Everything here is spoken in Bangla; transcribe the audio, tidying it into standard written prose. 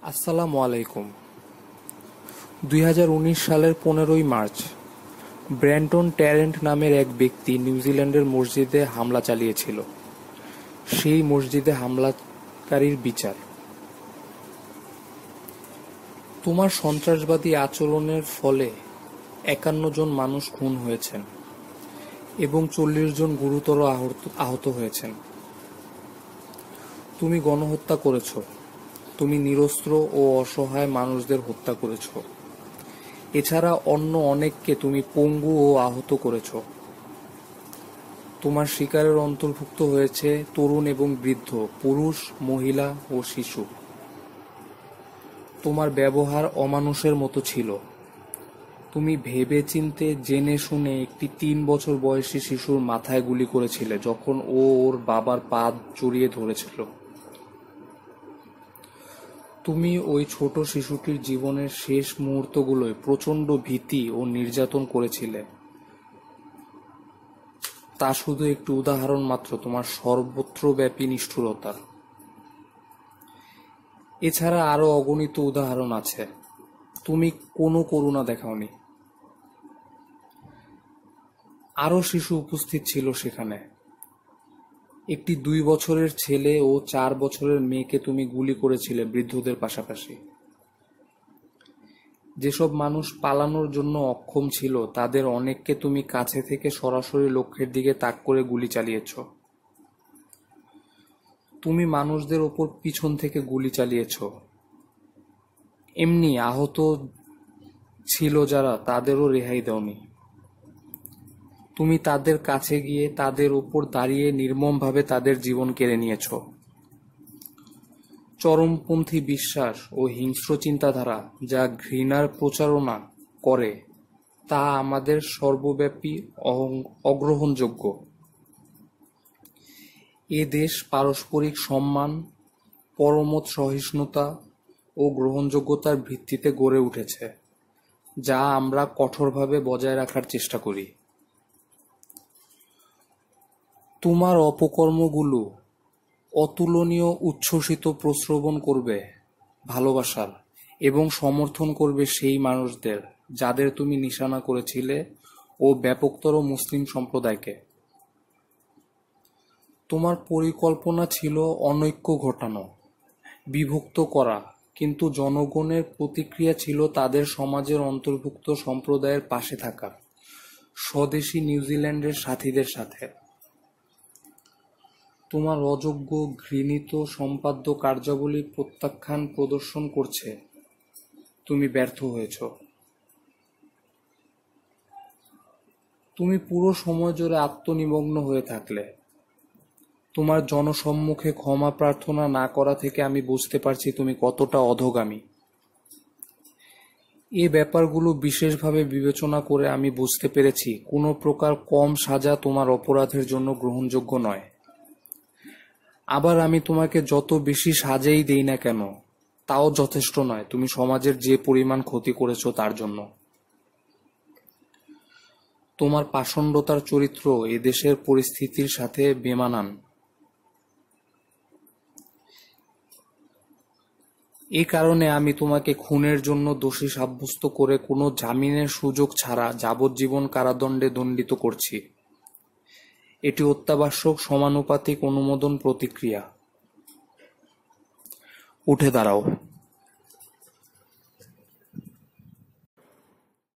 আসসালামু আলাইকুম। 2019 সালের 15ই মার্চ ব্র্যান্টন ট্যারেন্ট নামের এক ব্যক্তি নিউজিল্যান্ডের মসজিদে হামলা চালিয়েছিল। সেই মসজিদে হামলাকারীর বিচার। তোমার সন্ত্রাসবাদী আচরণের ফলে 51 জন মানুষ খুন হয়েছেন এবং 40 জন গুরুতর আহত হয়েছেন। তুমি গণহত্যা করেছ। তুমি নিরস্ত্র ও অসহায় মানুষদের হত্যা করেছ। এছাড়া অন্য অনেককে তুমি পঙ্গু ও আহত করেছ। তোমার শিকারের অন্তর্ভুক্ত হয়েছে তরুণ এবং বৃদ্ধ, পুরুষ, মহিলা ও শিশু। তোমার ব্যবহার অমানুষের মতো ছিল। তুমি ভেবেচিন্তে জেনে শুনে একটি 3 বছর বয়সী শিশুর মাথায় গুলি করেছিলে যখন ও ওর বাবার পা জড়িয়ে ধরেছিল। তুমি ওই ছোট শিশুটির জীবনের শেষ মুহূর্তগুলোয় প্রচণ্ড ভীতি ও নির্যাতন করেছিলে। তা শুধু একটি উদাহরণ মাত্র তোমার সর্বত্রব্যাপী নিষ্ঠুরতার। এছাড়া আরো অগণিত উদাহরণ আছে। তুমি কোনো করুণা দেখাওনি। আরো শিশু উপস্থিত ছিল সেখানে। একটি 2 বছরের ছেলে ও 4 বছরের মেয়েকে তুমি গুলি করেছিলে বৃদ্ধদের পাশাপাশি। যেসব মানুষ পালানোর জন্য অক্ষম ছিল তাদের অনেককে তুমি কাছে থেকে সরাসরি লক্ষ্যের দিকে তাক করে গুলি চালিয়েছ। তুমি মানুষদের ওপর পিছন থেকে গুলি চালিয়েছ। এমনি আহত ছিল যারা তাদেরও রেহাই দাওনি। তুমি তাদের কাছে গিয়ে তাদের ওপর দাঁড়িয়ে নির্মমভাবে তাদের জীবন কেড়ে নিয়েছ। চরমপন্থী বিশ্বাস ও হিংস্র চিন্তাধারা যা ঘৃণার প্রচারণা করে তা আমাদের সর্বব্যাপী অগ্রহণযোগ্য। এ দেশ পারস্পরিক সম্মান, পরমত সহিষ্ণুতা ও গ্রহণযোগ্যতার ভিত্তিতে গড়ে উঠেছে, যা আমরা কঠোরভাবে বজায় রাখার চেষ্টা করি। তোমার অপকর্মগুলো অতুলনীয় উচ্ছ্বসিত প্রশ্রবণ করবে ভালোবাসার এবং সমর্থন করবে সেই মানুষদের যাদের তুমি নিশানা করেছিলে ও ব্যাপকতর মুসলিম সম্প্রদায়কে। তোমার পরিকল্পনা ছিল অনৈক্য ঘটানো, বিভক্ত করা, কিন্তু জনগণের প্রতিক্রিয়া ছিল তাদের সমাজের অন্তর্ভুক্ত সম্প্রদায়ের পাশে থাকা, স্বদেশী নিউজিল্যান্ডের সাথীদের সাথে। তোমার অযোগ্য, ঘৃণিত সম্পাদ্য কার্যাবলী প্রত্যাখ্যান প্রদর্শন করছে তুমি ব্যর্থ হয়েছ। তুমি পুরো সময় জুড়ে আত্মনিমগ্ন হয়ে থাকলে। তোমার জনসম্মুখে ক্ষমা প্রার্থনা না করা থেকে আমি বুঝতে পারছি তুমি কতটা অধোগামী। এ ব্যাপারগুলো বিশেষভাবে বিবেচনা করে আমি বুঝতে পেরেছি কোনো প্রকার কম সাজা তোমার অপরাধের জন্য গ্রহণযোগ্য নয়। আবার আমি তোমাকে যত বেশি সাজাই দেই না কেন তাও যথেষ্ট নয় তুমি সমাজের যে পরিমাণ ক্ষতি করেছ তার জন্য। তোমার পাষণ্ডতার চরিত্র এদেশের পরিস্থিতির সাথে বেমানান। এই কারণে আমি তোমাকে খুনের জন্য দোষী সাব্যস্ত করে কোনো জামিনের সুযোগ ছাড়া যাবজ্জীবন কারাদণ্ডে দণ্ডিত করছি। এটি অত্যাবশ্যক সমানুপাতিক অনুমোদন প্রতিক্রিয়া। উঠে দাঁড়াও।